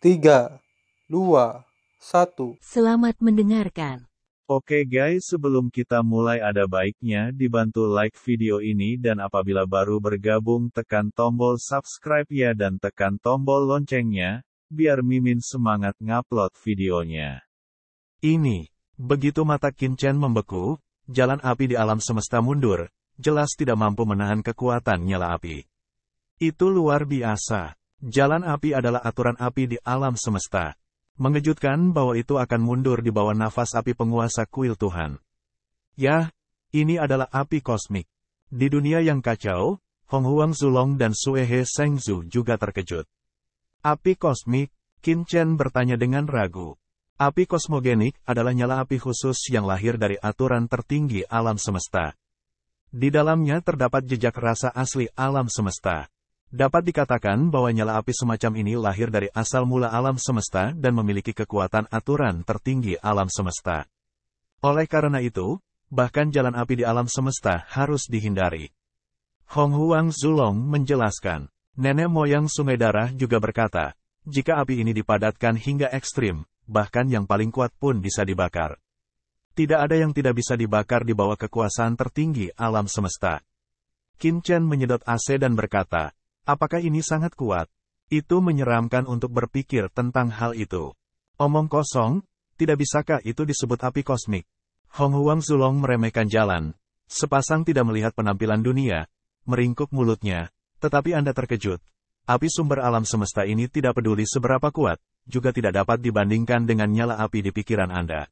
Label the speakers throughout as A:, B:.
A: 3, 2, 1.
B: Selamat mendengarkan.
C: Oke guys, sebelum kita mulai ada baiknya dibantu like video ini dan apabila baru bergabung tekan tombol subscribe ya dan tekan tombol loncengnya, biar Mimin semangat ngupload videonya. Ini, begitu mata Qin-Chen membeku, jalan api di alam semesta mundur, jelas tidak mampu menahan kekuatan nyala api. Itu luar biasa. Jalan api adalah aturan api di alam semesta. Mengejutkan bahwa itu akan mundur di bawah nafas api penguasa kuil Tuhan. Yah, ini adalah api kosmik. Di dunia yang kacau, Hong Huang Zulong dan Suehe Shengzu juga terkejut. Api kosmik, Qin-Chen bertanya dengan ragu. Api kosmogenik adalah nyala api khusus yang lahir dari aturan tertinggi alam semesta. Di dalamnya terdapat jejak rasa asli alam semesta. Dapat dikatakan bahwa nyala api semacam ini lahir dari asal mula alam semesta dan memiliki kekuatan aturan tertinggi alam semesta. Oleh karena itu, bahkan jalan api di alam semesta harus dihindari. Hong Huang Zulong menjelaskan, nenek moyang Sungai Darah juga berkata, jika api ini dipadatkan hingga ekstrim, bahkan yang paling kuat pun bisa dibakar. Tidak ada yang tidak bisa dibakar di bawah kekuasaan tertinggi alam semesta. Qin-Chen menyedot AC dan berkata, apakah ini sangat kuat? Itu menyeramkan untuk berpikir tentang hal itu. Omong kosong, tidak bisakah itu disebut api kosmik? Hong Huang Zulong meremehkan jalan. Sepasang tidak melihat penampilan dunia, meringkuk mulutnya, tetapi Anda terkejut. Api sumber alam semesta ini tidak peduli seberapa kuat, juga tidak dapat dibandingkan dengan nyala api di pikiran Anda.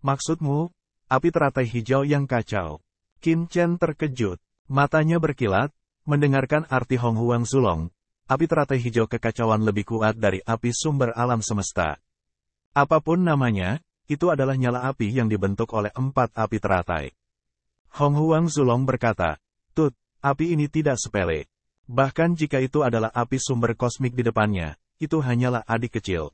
C: Maksudmu, api teratai hijau yang kacau. Qin-Chen terkejut, matanya berkilat, mendengarkan arti Hong Huang Zulong, api teratai hijau kekacauan lebih kuat dari api sumber alam semesta. Apapun namanya, itu adalah nyala api yang dibentuk oleh 4 api teratai. Hong Huang Zulong berkata, Tut, api ini tidak sepele. Bahkan jika itu adalah api sumber kosmik di depannya, itu hanyalah adik kecil.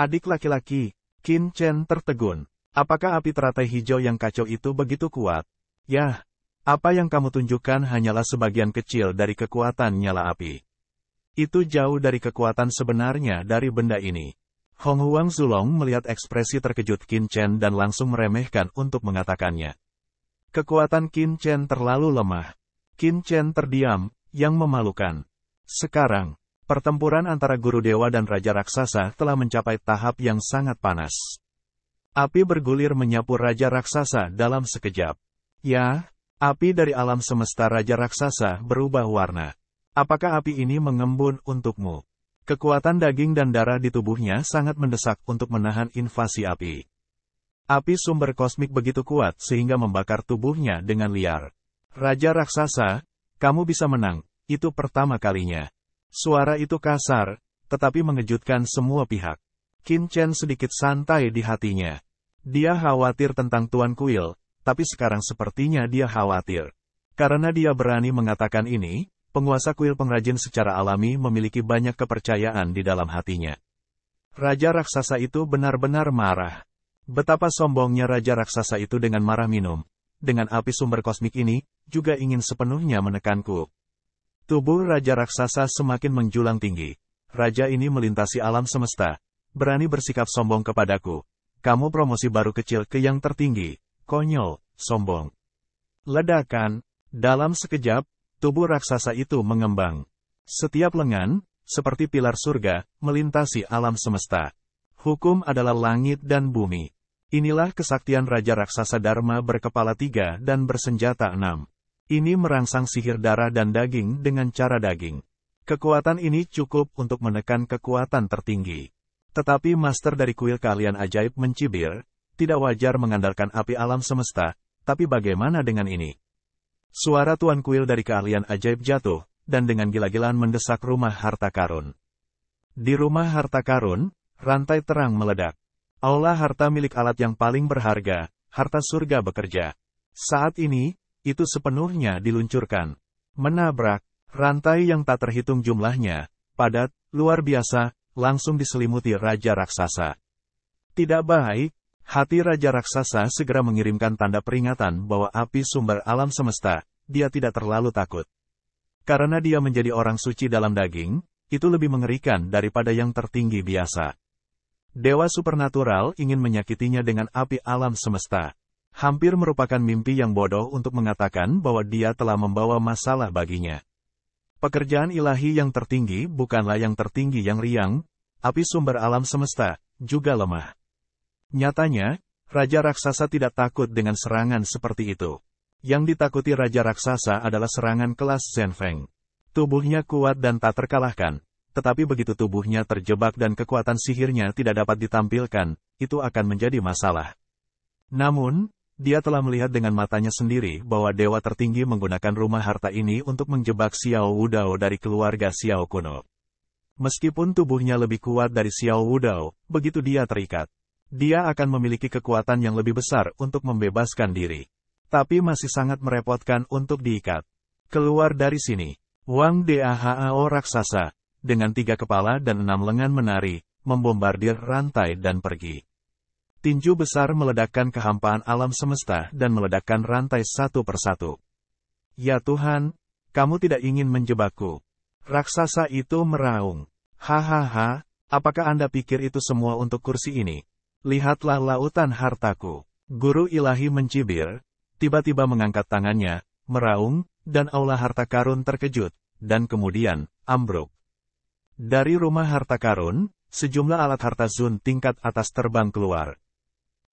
C: Adik laki-laki, Qin-Chen tertegun. Apakah api teratai hijau yang kacau itu begitu kuat? Yah. Apa yang kamu tunjukkan hanyalah sebagian kecil dari kekuatan nyala api. Itu jauh dari kekuatan sebenarnya dari benda ini. Hong Huang Zulong melihat ekspresi terkejut Qin-Chen dan langsung meremehkan untuk mengatakannya. Kekuatan Qin-Chen terlalu lemah. Qin-Chen terdiam, yang memalukan. Sekarang, pertempuran antara Guru Dewa dan Raja Raksasa telah mencapai tahap yang sangat panas. Api bergulir menyapu Raja Raksasa dalam sekejap. Ya, api dari alam semesta Raja Raksasa berubah warna. Apakah api ini mengembun untukmu? Kekuatan daging dan darah di tubuhnya sangat mendesak untuk menahan invasi api. Api sumber kosmik begitu kuat sehingga membakar tubuhnya dengan liar. Raja Raksasa, kamu bisa menang, itu pertama kalinya. Suara itu kasar, tetapi mengejutkan semua pihak. Qin-Chen sedikit santai di hatinya. Dia khawatir tentang Tuan Kuil. Tapi sekarang sepertinya dia khawatir. Karena dia berani mengatakan ini, penguasa kuil pengrajin secara alami memiliki banyak kepercayaan di dalam hatinya. Raja raksasa itu benar-benar marah. Betapa sombongnya Raja raksasa itu dengan marah minum. Dengan api sumber kosmik ini, juga ingin sepenuhnya menekanku. Tubuh Raja raksasa semakin menjulang tinggi. Raja ini melintasi alam semesta. Berani bersikap sombong kepadaku. Kamu promosi baru kecil ke yang tertinggi. Konyol, sombong. Ledakan, dalam sekejap, tubuh raksasa itu mengembang. Setiap lengan, seperti pilar surga, melintasi alam semesta. Hukum adalah langit dan bumi. Inilah kesaktian Raja Raksasa Dharma berkepala 3 dan bersenjata 6. Ini merangsang sihir darah dan daging dengan cara daging. Kekuatan ini cukup untuk menekan kekuatan tertinggi. Tetapi master dari kuil keahlian ajaib mencibir, tidak wajar mengandalkan api alam semesta, tapi bagaimana dengan ini? Suara Tuan Kuil dari keahlian ajaib jatuh, dan dengan gila-gilaan mendesak rumah harta karun. Di rumah harta karun, rantai terang meledak. Aula harta milik alat yang paling berharga, harta surga bekerja. Saat ini, itu sepenuhnya diluncurkan. Menabrak, rantai yang tak terhitung jumlahnya, padat, luar biasa, langsung diselimuti Raja Raksasa. Tidak baik. Hati Raja Raksasa segera mengirimkan tanda peringatan bahwa api sumber alam semesta, dia tidak terlalu takut. Karena dia menjadi orang suci dalam daging, itu lebih mengerikan daripada yang tertinggi biasa. Dewa supernatural ingin menyakitinya dengan api alam semesta. Hampir merupakan mimpi yang bodoh untuk mengatakan bahwa dia telah membawa masalah baginya. Pekerjaan ilahi yang tertinggi bukanlah yang tertinggi yang riang, api sumber alam semesta juga lemah. Nyatanya, Raja Raksasa tidak takut dengan serangan seperti itu. Yang ditakuti Raja Raksasa adalah serangan kelas Zhenfeng. Tubuhnya kuat dan tak terkalahkan, tetapi begitu tubuhnya terjebak dan kekuatan sihirnya tidak dapat ditampilkan, itu akan menjadi masalah. Namun, dia telah melihat dengan matanya sendiri bahwa dewa tertinggi menggunakan rumah harta ini untuk menjebak Xiao Wudao dari keluarga Xiao kuno. Meskipun tubuhnya lebih kuat dari Xiao Wudao, begitu dia terikat, dia akan memiliki kekuatan yang lebih besar untuk membebaskan diri. Tapi masih sangat merepotkan untuk diikat. Keluar dari sini. Wang Dahao raksasa, dengan 3 kepala dan 6 lengan menari, membombardir rantai dan pergi. Tinju besar meledakkan kehampaan alam semesta dan meledakkan rantai satu persatu. Ya Tuhan, kamu tidak ingin menjebakku. Raksasa itu meraung. Hahaha, apakah Anda pikir itu semua untuk kursi ini? Lihatlah lautan hartaku. Guru ilahi mencibir, tiba-tiba mengangkat tangannya, meraung, dan aula harta karun terkejut, dan kemudian, ambruk. Dari rumah harta karun, sejumlah alat harta Zun tingkat atas terbang keluar.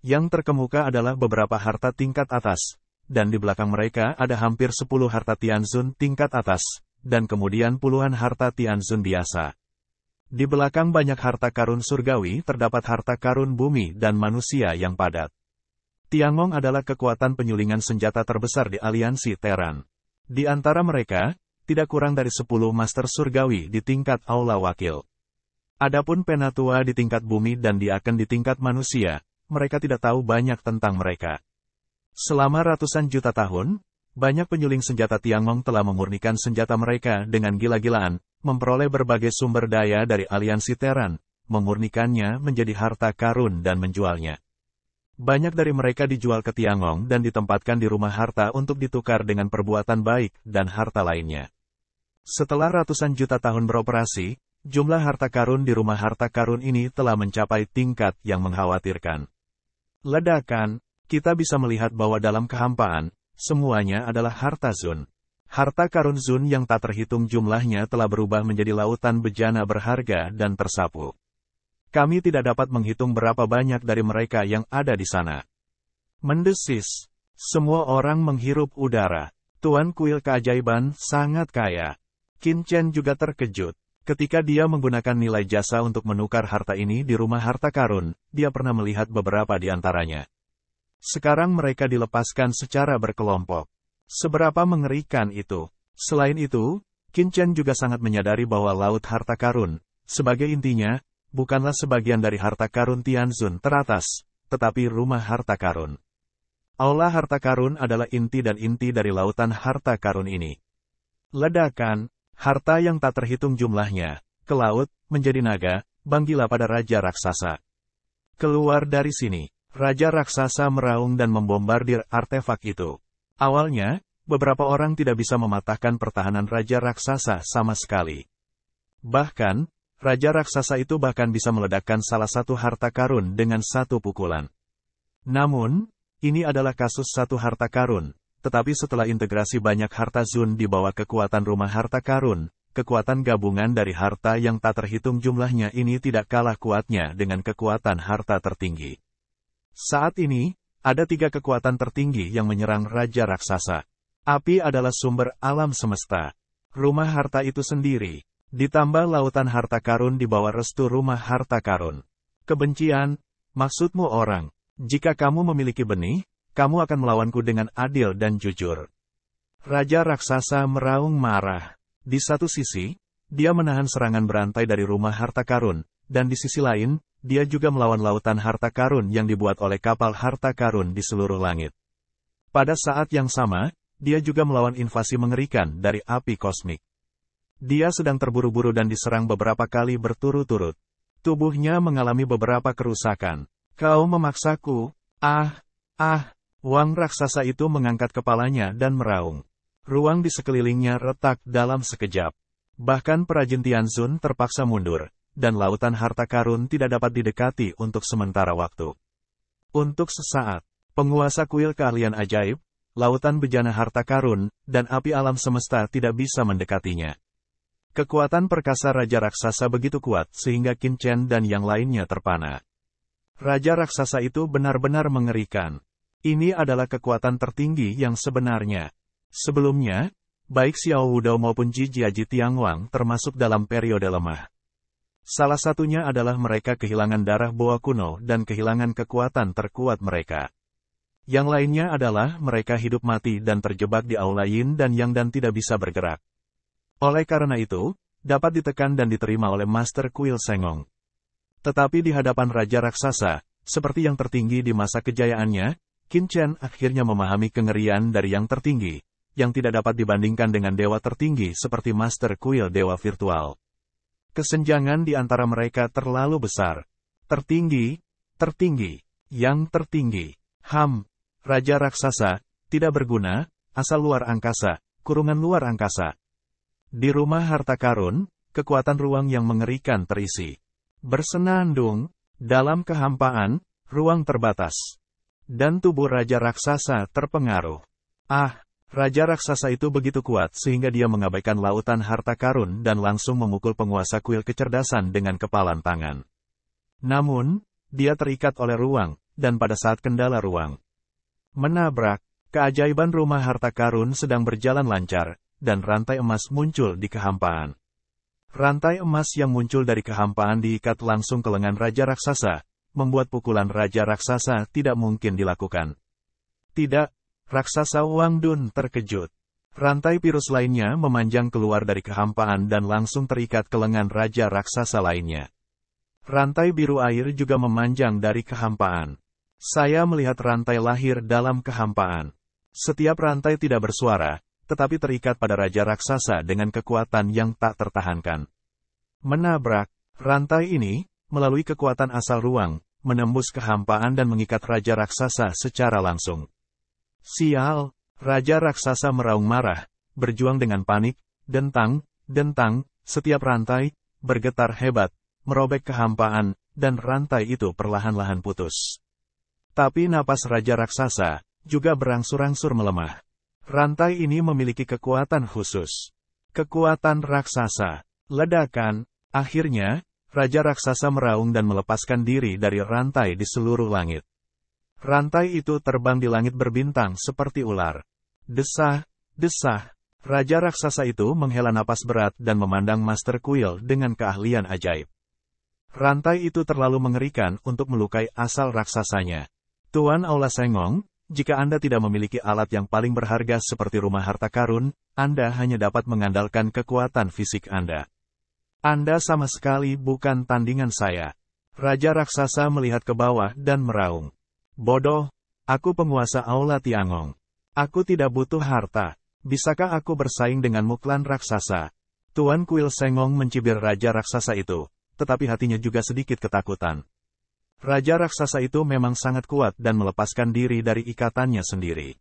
C: Yang terkemuka adalah beberapa harta tingkat atas, dan di belakang mereka ada hampir 10 harta Tianzun tingkat atas, dan kemudian puluhan harta Tianzun biasa. Di belakang banyak harta karun surgawi terdapat harta karun bumi dan manusia yang padat. Tiangong adalah kekuatan penyulingan senjata terbesar di aliansi Teran. Di antara mereka, tidak kurang dari 10 master surgawi di tingkat aula wakil. Adapun penatua di tingkat bumi dan diaken di tingkat manusia, mereka tidak tahu banyak tentang mereka. Selama ratusan juta tahun, banyak penyuling senjata Tiangong telah memurnikan senjata mereka dengan gila-gilaan, memperoleh berbagai sumber daya dari aliansi Teran, memurnikannya menjadi harta karun dan menjualnya. Banyak dari mereka dijual ke Tiangong dan ditempatkan di rumah harta untuk ditukar dengan perbuatan baik dan harta lainnya. Setelah ratusan juta tahun beroperasi, jumlah harta karun di rumah harta karun ini telah mencapai tingkat yang mengkhawatirkan. Ledakan, kita bisa melihat bahwa dalam kehampaan, semuanya adalah harta Zun. Harta karun Zun yang tak terhitung jumlahnya telah berubah menjadi lautan bejana berharga dan tersapu. Kami tidak dapat menghitung berapa banyak dari mereka yang ada di sana. Mendesis. Semua orang menghirup udara. Tuan kuil keajaiban sangat kaya. Qin Chen juga terkejut. Ketika dia menggunakan nilai jasa untuk menukar harta ini di rumah harta karun, dia pernah melihat beberapa di antaranya. Sekarang mereka dilepaskan secara berkelompok. Seberapa mengerikan itu? Selain itu, Qin Chen juga sangat menyadari bahwa laut harta karun, sebagai intinya, bukanlah sebagian dari harta karun Tianzun teratas, tetapi rumah harta karun. Aula harta karun adalah inti dan inti dari lautan harta karun ini. Ledakan, harta yang tak terhitung jumlahnya, ke laut, menjadi naga, banggilah pada Raja Raksasa. Keluar dari sini, Raja Raksasa meraung dan membombardir artefak itu. Awalnya, beberapa orang tidak bisa mematahkan pertahanan Raja Raksasa sama sekali. Bahkan, Raja Raksasa itu bahkan bisa meledakkan salah satu harta karun dengan satu pukulan. Namun, ini adalah kasus satu harta karun. Tetapi setelah integrasi banyak harta Zun di bawah kekuatan rumah harta karun, kekuatan gabungan dari harta yang tak terhitung jumlahnya ini tidak kalah kuatnya dengan kekuatan harta tertinggi. Saat ini, ada 3 kekuatan tertinggi yang menyerang Raja Raksasa. Api adalah sumber alam semesta. Rumah harta itu sendiri, ditambah lautan harta karun di bawah restu rumah harta karun. Kebencian, maksudmu orang, jika kamu memiliki benih, kamu akan melawanku dengan adil dan jujur. Raja Raksasa meraung marah. Di satu sisi, dia menahan serangan berantai dari rumah harta karun, dan di sisi lain, dia juga melawan lautan harta karun yang dibuat oleh kapal harta karun di seluruh langit. Pada saat yang sama, dia juga melawan invasi mengerikan dari api kosmik. Dia sedang terburu-buru dan diserang beberapa kali berturut-turut. Tubuhnya mengalami beberapa kerusakan. Kau memaksaku. Wang raksasa itu mengangkat kepalanya dan meraung. Ruang di sekelilingnya retak dalam sekejap. Bahkan perajin Tianzun terpaksa mundur, dan lautan harta karun tidak dapat didekati untuk sementara waktu. Untuk sesaat, penguasa kuil keahlian ajaib, lautan bejana harta karun, dan api alam semesta tidak bisa mendekatinya. Kekuatan perkasa Raja Raksasa begitu kuat sehingga Qin Chen dan yang lainnya terpana. Raja Raksasa itu benar-benar mengerikan. Ini adalah kekuatan tertinggi yang sebenarnya. Sebelumnya, baik Xiao Wudao maupun Ji Jiaji Tiangwang termasuk dalam periode lemah. Salah satunya adalah mereka kehilangan darah boa kuno dan kehilangan kekuatan terkuat mereka. Yang lainnya adalah mereka hidup mati dan terjebak di aula yin dan yang dan tidak bisa bergerak. Oleh karena itu, dapat ditekan dan diterima oleh Master Kuil Sengong. Tetapi di hadapan Raja Raksasa, seperti yang tertinggi di masa kejayaannya, Qin Chen akhirnya memahami kengerian dari yang tertinggi, yang tidak dapat dibandingkan dengan dewa tertinggi seperti Master Kuil Dewa Virtual. Kesenjangan di antara mereka terlalu besar. Tertinggi, yang tertinggi. Raja Raksasa, tidak berguna, asal luar angkasa, kurungan luar angkasa. Di rumah harta karun, kekuatan ruang yang mengerikan terisi. Bersenandung, dalam kehampaan, ruang terbatas. Dan tubuh Raja Raksasa terpengaruh. Raja Raksasa itu begitu kuat sehingga dia mengabaikan lautan harta karun dan langsung memukul penguasa kuil kecerdasan dengan kepalan tangan. Namun, dia terikat oleh ruang, dan pada saat kendala ruang menabrak, keajaiban rumah harta karun sedang berjalan lancar, dan rantai emas muncul di kehampaan. Rantai emas yang muncul dari kehampaan diikat langsung ke lengan Raja Raksasa, membuat pukulan Raja Raksasa tidak mungkin dilakukan. Tidak, Raksasa Wang Dun terkejut. Rantai virus lainnya memanjang keluar dari kehampaan dan langsung terikat ke lengan Raja Raksasa lainnya. Rantai biru air juga memanjang dari kehampaan. Saya melihat rantai lahir dalam kehampaan. Setiap rantai tidak bersuara, tetapi terikat pada Raja Raksasa dengan kekuatan yang tak tertahankan. Menabrak, rantai ini, melalui kekuatan asal ruang, menembus kehampaan dan mengikat Raja Raksasa secara langsung. Sial, Raja Raksasa meraung marah, berjuang dengan panik, dentang, setiap rantai, bergetar hebat, merobek kehampaan, dan rantai itu perlahan-lahan putus. Tapi napas Raja Raksasa, juga berangsur-angsur melemah. Rantai ini memiliki kekuatan khusus. Kekuatan raksasa. Ledakan. Akhirnya, Raja Raksasa meraung dan melepaskan diri dari rantai di seluruh langit. Rantai itu terbang di langit berbintang seperti ular. Desah. Raja Raksasa itu menghela napas berat dan memandang Master Kuil dengan keahlian ajaib. Rantai itu terlalu mengerikan untuk melukai asal raksasanya. Tuan Aula Sengong, jika Anda tidak memiliki alat yang paling berharga seperti rumah harta karun, Anda hanya dapat mengandalkan kekuatan fisik Anda. Anda sama sekali bukan tandingan saya. Raja Raksasa melihat ke bawah dan meraung. Bodoh, aku penguasa Aula Tiangong. Aku tidak butuh harta. Bisakah aku bersaing dengan Muklan Raksasa? Tuan Kuil Sengong mencibir Raja Raksasa itu, tetapi hatinya juga sedikit ketakutan. Raja Raksasa itu memang sangat kuat dan melepaskan diri dari ikatannya sendiri.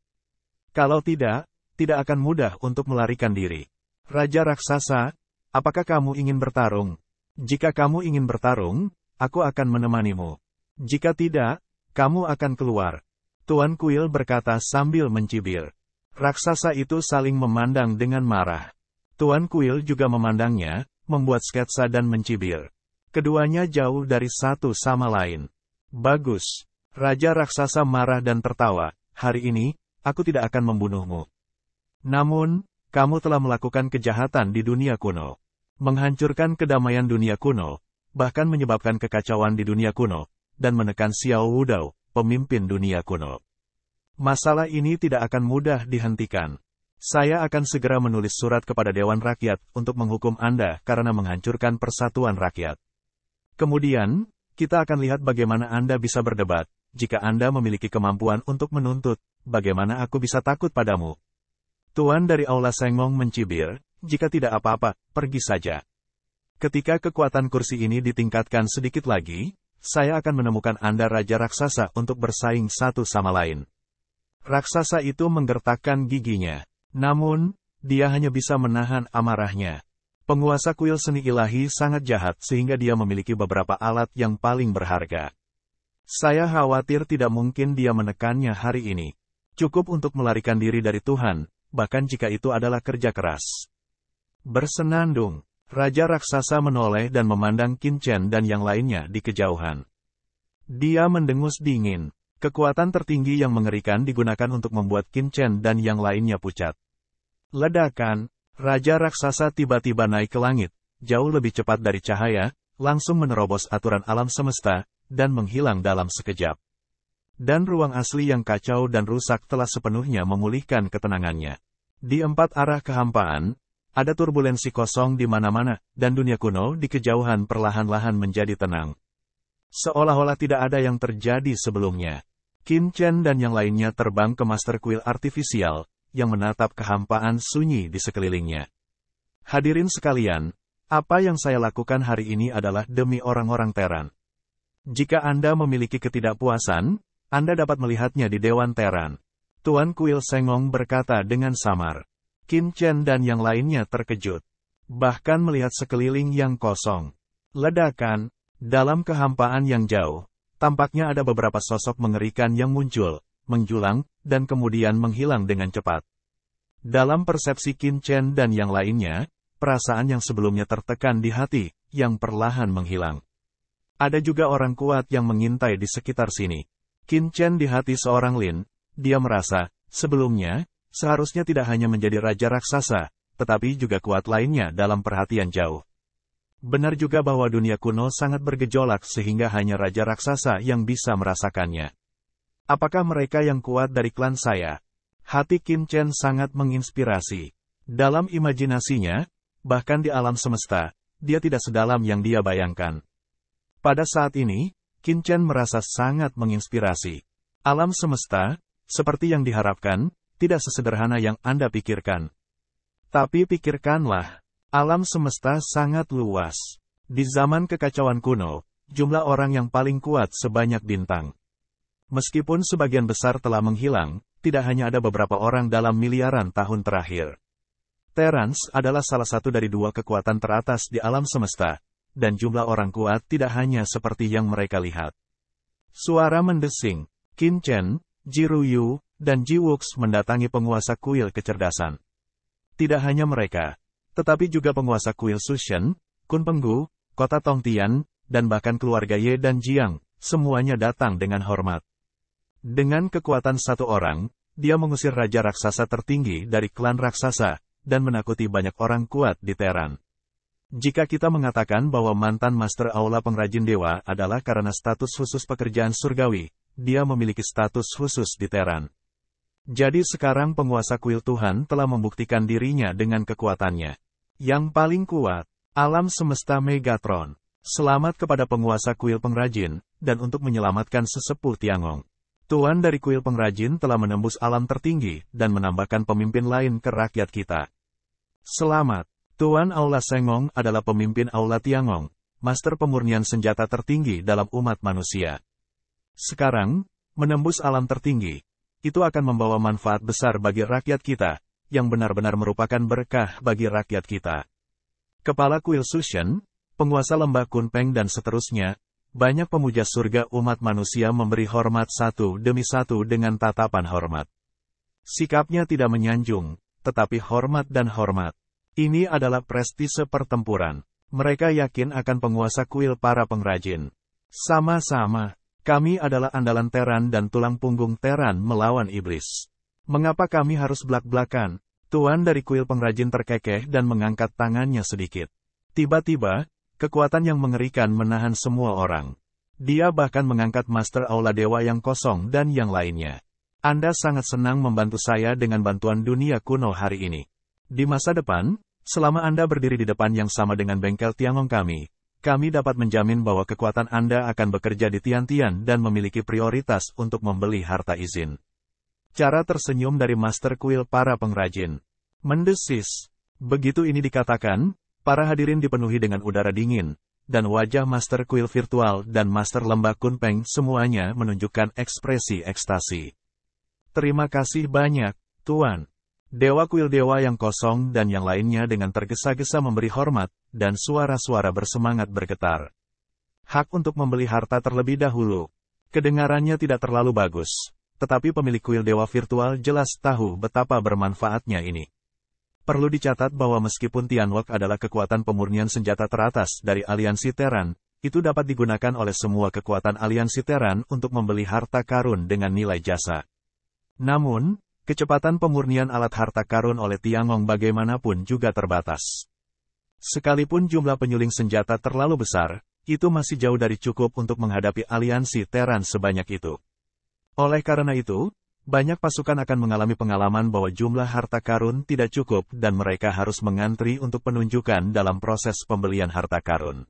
C: Kalau tidak akan mudah untuk melarikan diri. Raja Raksasa, apakah kamu ingin bertarung? Jika kamu ingin bertarung, aku akan menemanimu. Jika tidak, kamu akan keluar. Tuan Kuil berkata sambil mencibir. Raksasa itu saling memandang dengan marah. Tuan Kuil juga memandangnya, membuat sketsa dan mencibir. Keduanya jauh dari satu sama lain. Bagus. Raja Raksasa marah dan tertawa. Hari ini, aku tidak akan membunuhmu. Namun, kamu telah melakukan kejahatan di dunia kuno. Menghancurkan kedamaian dunia kuno, bahkan menyebabkan kekacauan di dunia kuno, dan menekan Xiao Wudao, pemimpin dunia kuno. Masalah ini tidak akan mudah dihentikan. Saya akan segera menulis surat kepada Dewan Rakyat untuk menghukum Anda karena menghancurkan persatuan rakyat. Kemudian, kita akan lihat bagaimana Anda bisa berdebat. Jika Anda memiliki kemampuan untuk menuntut, bagaimana aku bisa takut padamu? Tuan dari Aula Sengong mencibir, jika tidak apa-apa, pergi saja. Ketika kekuatan kursi ini ditingkatkan sedikit lagi, saya akan menemukan Anda Raja Raksasa untuk bersaing satu sama lain. Raksasa itu menggertakkan giginya. Namun, dia hanya bisa menahan amarahnya. Penguasa kuil seni ilahi sangat jahat sehingga dia memiliki beberapa alat yang paling berharga. Saya khawatir tidak mungkin dia menekannya hari ini. Cukup untuk melarikan diri dari Tuhan, bahkan jika itu adalah kerja keras. Bersenandung, Raja Raksasa menoleh dan memandang Qin Chen dan yang lainnya di kejauhan. Dia mendengus dingin. Kekuatan tertinggi yang mengerikan digunakan untuk membuat Qin Chen dan yang lainnya pucat. Ledakan, Raja Raksasa tiba-tiba naik ke langit, jauh lebih cepat dari cahaya, langsung menerobos aturan alam semesta, dan menghilang dalam sekejap. Dan ruang asli yang kacau dan rusak telah sepenuhnya memulihkan ketenangannya. Di 4 arah kehampaan, ada turbulensi kosong di mana-mana, dan dunia kuno di kejauhan perlahan-lahan menjadi tenang. Seolah-olah tidak ada yang terjadi sebelumnya. Qin Chen dan yang lainnya terbang ke Master Kuil artifisial, yang menatap kehampaan sunyi di sekelilingnya. Hadirin sekalian, apa yang saya lakukan hari ini adalah demi orang-orang Teran. Jika Anda memiliki ketidakpuasan, Anda dapat melihatnya di Dewan Teran. Tuan Kuil Sengong berkata dengan samar. Qin Chen dan yang lainnya terkejut. Bahkan melihat sekeliling yang kosong. Ledakan, dalam kehampaan yang jauh. Tampaknya ada beberapa sosok mengerikan yang muncul, menjulang, dan kemudian menghilang dengan cepat. Dalam persepsi Qin Chen dan yang lainnya, perasaan yang sebelumnya tertekan di hati, yang perlahan menghilang. Ada juga orang kuat yang mengintai di sekitar sini. Qin Chen di hati seorang Lin, dia merasa, sebelumnya, seharusnya tidak hanya menjadi Raja Raksasa, tetapi juga kuat lainnya dalam perhatian jauh. Benar juga bahwa dunia kuno sangat bergejolak sehingga hanya Raja Raksasa yang bisa merasakannya. Apakah mereka yang kuat dari klan saya? Hati Qin Chen sangat menginspirasi. Dalam imajinasinya, bahkan di alam semesta, dia tidak sedalam yang dia bayangkan. Pada saat ini, Qin Chen merasa sangat menginspirasi. Alam semesta, seperti yang diharapkan, tidak sesederhana yang Anda pikirkan. Tapi pikirkanlah. Alam semesta sangat luas. Di zaman kekacauan kuno, jumlah orang yang paling kuat sebanyak bintang. Meskipun sebagian besar telah menghilang, tidak hanya ada beberapa orang dalam miliaran tahun terakhir. Terans adalah salah satu dari 2 kekuatan teratas di alam semesta, dan jumlah orang kuat tidak hanya seperti yang mereka lihat. Suara mendesing, Qin Chen, Ji Ruyu, dan Ji Wux mendatangi penguasa kuil kecerdasan. Tidak hanya mereka, tetapi juga penguasa kuil Sushen, Kun Penggu, kota Tongtian, dan bahkan keluarga Ye dan Jiang, semuanya datang dengan hormat. Dengan kekuatan satu orang, dia mengusir Raja Raksasa tertinggi dari klan Raksasa, dan menakuti banyak orang kuat di Teran. Jika kita mengatakan bahwa mantan Master Aula Pengrajin Dewa adalah karena status khusus pekerjaan surgawi, dia memiliki status khusus di Teran. Jadi sekarang penguasa kuil Tuhan telah membuktikan dirinya dengan kekuatannya. Yang paling kuat, alam semesta Megatron. Selamat kepada penguasa kuil pengrajin, dan untuk menyelamatkan sesepuh Tiangong. Tuan dari kuil pengrajin telah menembus alam tertinggi, dan menambahkan pemimpin lain ke rakyat kita. Selamat, Tuan Aula Sengong adalah pemimpin Aula Tiangong, master pemurnian senjata tertinggi dalam umat manusia. Sekarang, menembus alam tertinggi, itu akan membawa manfaat besar bagi rakyat kita, yang benar-benar merupakan berkah bagi rakyat kita. Kepala kuil Sushen, penguasa lembah Kunpeng dan seterusnya, banyak pemuja surga umat manusia memberi hormat satu demi satu dengan tatapan hormat. Sikapnya tidak menyanjung, tetapi hormat dan hormat. Ini adalah prestise pertempuran. Mereka yakin akan penguasa kuil para pengrajin. Sama-sama. Kami adalah andalan Teran dan tulang punggung Teran melawan iblis. Mengapa kami harus blak-blakan? Tuan dari kuil pengrajin terkekeh dan mengangkat tangannya sedikit. Tiba-tiba, kekuatan yang mengerikan menahan semua orang. Dia bahkan mengangkat Master Aula Dewa yang kosong dan yang lainnya. Anda sangat senang membantu saya dengan bantuan dunia kuno hari ini. Di masa depan, selama Anda berdiri di depan yang sama dengan bengkel Tiangong kami dapat menjamin bahwa kekuatan Anda akan bekerja di Tian-Tian dan memiliki prioritas untuk membeli harta izin. Cara tersenyum dari Master Kuil para pengrajin. Mendesis. Begitu ini dikatakan, para hadirin dipenuhi dengan udara dingin, dan wajah Master Kuil virtual dan Master Lembah Kunpeng semuanya menunjukkan ekspresi ekstasi. Terima kasih banyak, Tuan. Dewa kuil dewa yang kosong dan yang lainnya dengan tergesa-gesa memberi hormat, dan suara-suara bersemangat bergetar. Hak untuk membeli harta terlebih dahulu. Kedengarannya tidak terlalu bagus, tetapi pemilik kuil dewa virtual jelas tahu betapa bermanfaatnya ini. Perlu dicatat bahwa meskipun Tianwok adalah kekuatan pemurnian senjata teratas dari aliansi Terran, itu dapat digunakan oleh semua kekuatan aliansi Terran untuk membeli harta karun dengan nilai jasa. Namun, kecepatan pemurnian alat harta karun oleh Tiangong bagaimanapun juga terbatas. Sekalipun jumlah penyuling senjata terlalu besar, itu masih jauh dari cukup untuk menghadapi aliansi Terran sebanyak itu. Oleh karena itu, banyak pasukan akan mengalami pengalaman bahwa jumlah harta karun tidak cukup dan mereka harus mengantri untuk penunjukan dalam proses pembelian harta karun.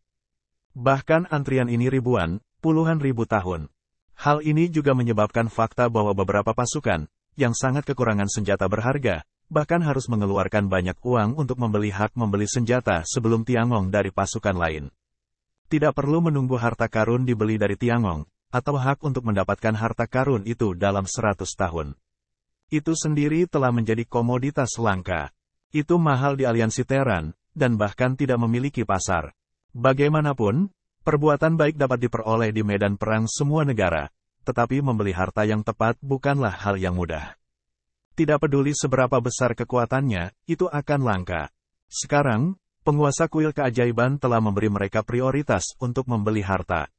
C: Bahkan antrian ini ribuan, puluhan ribu tahun. Hal ini juga menyebabkan fakta bahwa beberapa pasukan, yang sangat kekurangan senjata berharga, bahkan harus mengeluarkan banyak uang untuk membeli hak membeli senjata sebelum Tiangong dari pasukan lain. Tidak perlu menunggu harta karun dibeli dari Tiangong, atau hak untuk mendapatkan harta karun itu dalam 100 tahun. Itu sendiri telah menjadi komoditas langka. Itu mahal di aliansi Terran, dan bahkan tidak memiliki pasar. Bagaimanapun, perbuatan baik dapat diperoleh di medan perang semua negara, tetapi membeli harta yang tepat bukanlah hal yang mudah. Tidak peduli seberapa besar kekuatannya, itu akan langka. Sekarang, penguasa kuil keajaiban telah memberi mereka prioritas untuk membeli harta.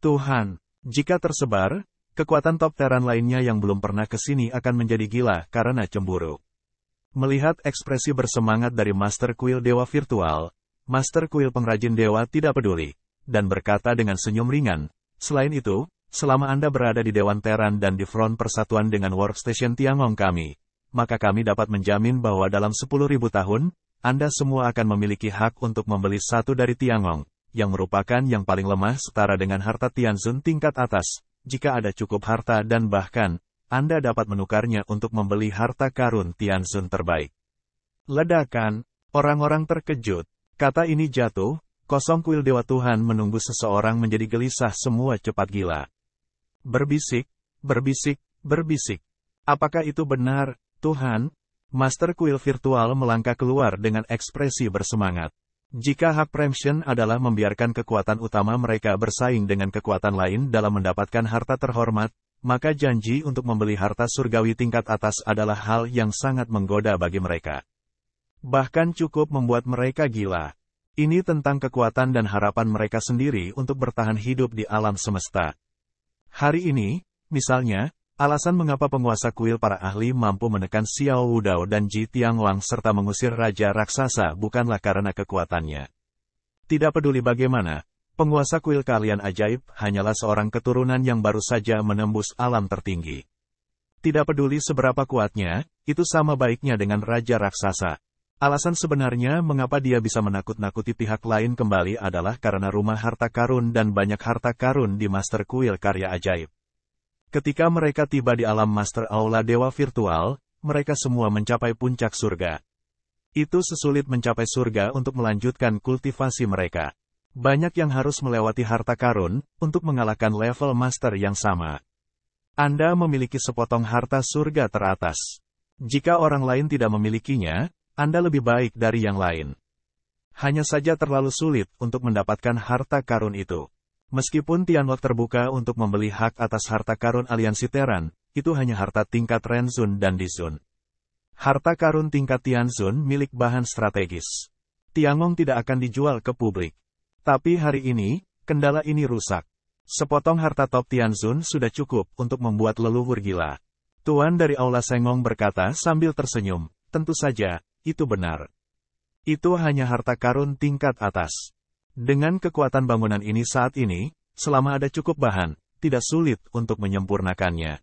C: Tuhan, jika tersebar, kekuatan top Terran lainnya yang belum pernah ke sini akan menjadi gila karena cemburu. Melihat ekspresi bersemangat dari Master Kuil Dewa Virtual, Master Kuil Pengrajin Dewa tidak peduli, dan berkata dengan senyum ringan, selain itu, selama Anda berada di Dewan Terran dan di front persatuan dengan Workstation Tiangong kami, maka kami dapat menjamin bahwa dalam 10.000 tahun, Anda semua akan memiliki hak untuk membeli satu dari Tiangong, yang merupakan yang paling lemah setara dengan harta Tianzun tingkat atas, jika ada cukup harta dan bahkan, Anda dapat menukarnya untuk membeli harta karun Tianzun terbaik. Ledakan, orang-orang terkejut, kata ini jatuh, kosong kuil Dewa Tuhan menunggu seseorang menjadi gelisah semua cepat gila. Berbisik, berbisik, berbisik. Apakah itu benar, Tuhan? Master Kuil Virtual melangkah keluar dengan ekspresi bersemangat. Jika hak preemption adalah membiarkan kekuatan utama mereka bersaing dengan kekuatan lain dalam mendapatkan harta terhormat, maka janji untuk membeli harta surgawi tingkat atas adalah hal yang sangat menggoda bagi mereka. Bahkan cukup membuat mereka gila. Ini tentang kekuatan dan harapan mereka sendiri untuk bertahan hidup di alam semesta. Hari ini, misalnya, alasan mengapa penguasa kuil para ahli mampu menekan Xiao Wudao dan Ji Tiangwang serta mengusir Raja Raksasa bukanlah karena kekuatannya. Tidak peduli bagaimana, penguasa kuil kalian ajaib hanyalah seorang keturunan yang baru saja menembus alam tertinggi. Tidak peduli seberapa kuatnya, itu sama baiknya dengan Raja Raksasa. Alasan sebenarnya mengapa dia bisa menakut-nakuti pihak lain kembali adalah karena rumah harta karun dan banyak harta karun di Master Kuil Karya Ajaib. Ketika mereka tiba di alam Master Aula Dewa Virtual, mereka semua mencapai puncak surga. Itu sesulit mencapai surga untuk melanjutkan kultivasi mereka. Banyak yang harus melewati harta karun untuk mengalahkan level Master yang sama. Anda memiliki sepotong harta surga teratas. Jika orang lain tidak memilikinya, Anda lebih baik dari yang lain. Hanya saja terlalu sulit untuk mendapatkan harta karun itu. Meskipun Tianwok terbuka untuk membeli hak atas harta karun aliansi Terran, itu hanya harta tingkat Renzun dan Dizun. Harta karun tingkat Tianzun milik bahan strategis. Tiangong tidak akan dijual ke publik. Tapi hari ini, kendala ini rusak. Sepotong harta top Tianzun sudah cukup untuk membuat leluhur gila. Tuan dari Aula Sengong berkata sambil tersenyum, tentu saja, itu benar. Itu hanya harta karun tingkat atas. Dengan kekuatan bangunan ini saat ini, selama ada cukup bahan, tidak sulit untuk menyempurnakannya.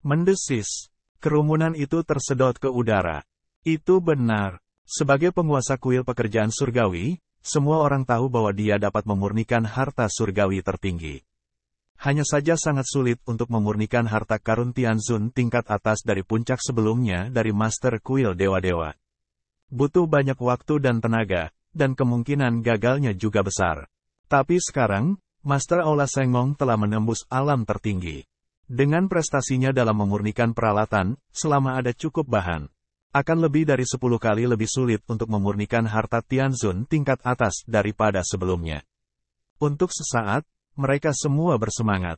C: Mendesis. Kerumunan itu tersedot ke udara. Itu benar. Sebagai penguasa kuil pekerjaan surgawi, semua orang tahu bahwa dia dapat memurnikan harta surgawi tertinggi. Hanya saja sangat sulit untuk memurnikan harta karun Tianzun tingkat atas dari puncak sebelumnya dari Master Kuil Dewa-Dewa. Butuh banyak waktu dan tenaga, dan kemungkinan gagalnya juga besar. Tapi sekarang, Master Aula Sengong telah menembus alam tertinggi. Dengan prestasinya dalam memurnikan peralatan, selama ada cukup bahan,
D: akan lebih dari 10 kali lebih sulit untuk memurnikan harta Tianzun tingkat atas daripada sebelumnya. Untuk sesaat, mereka semua bersemangat.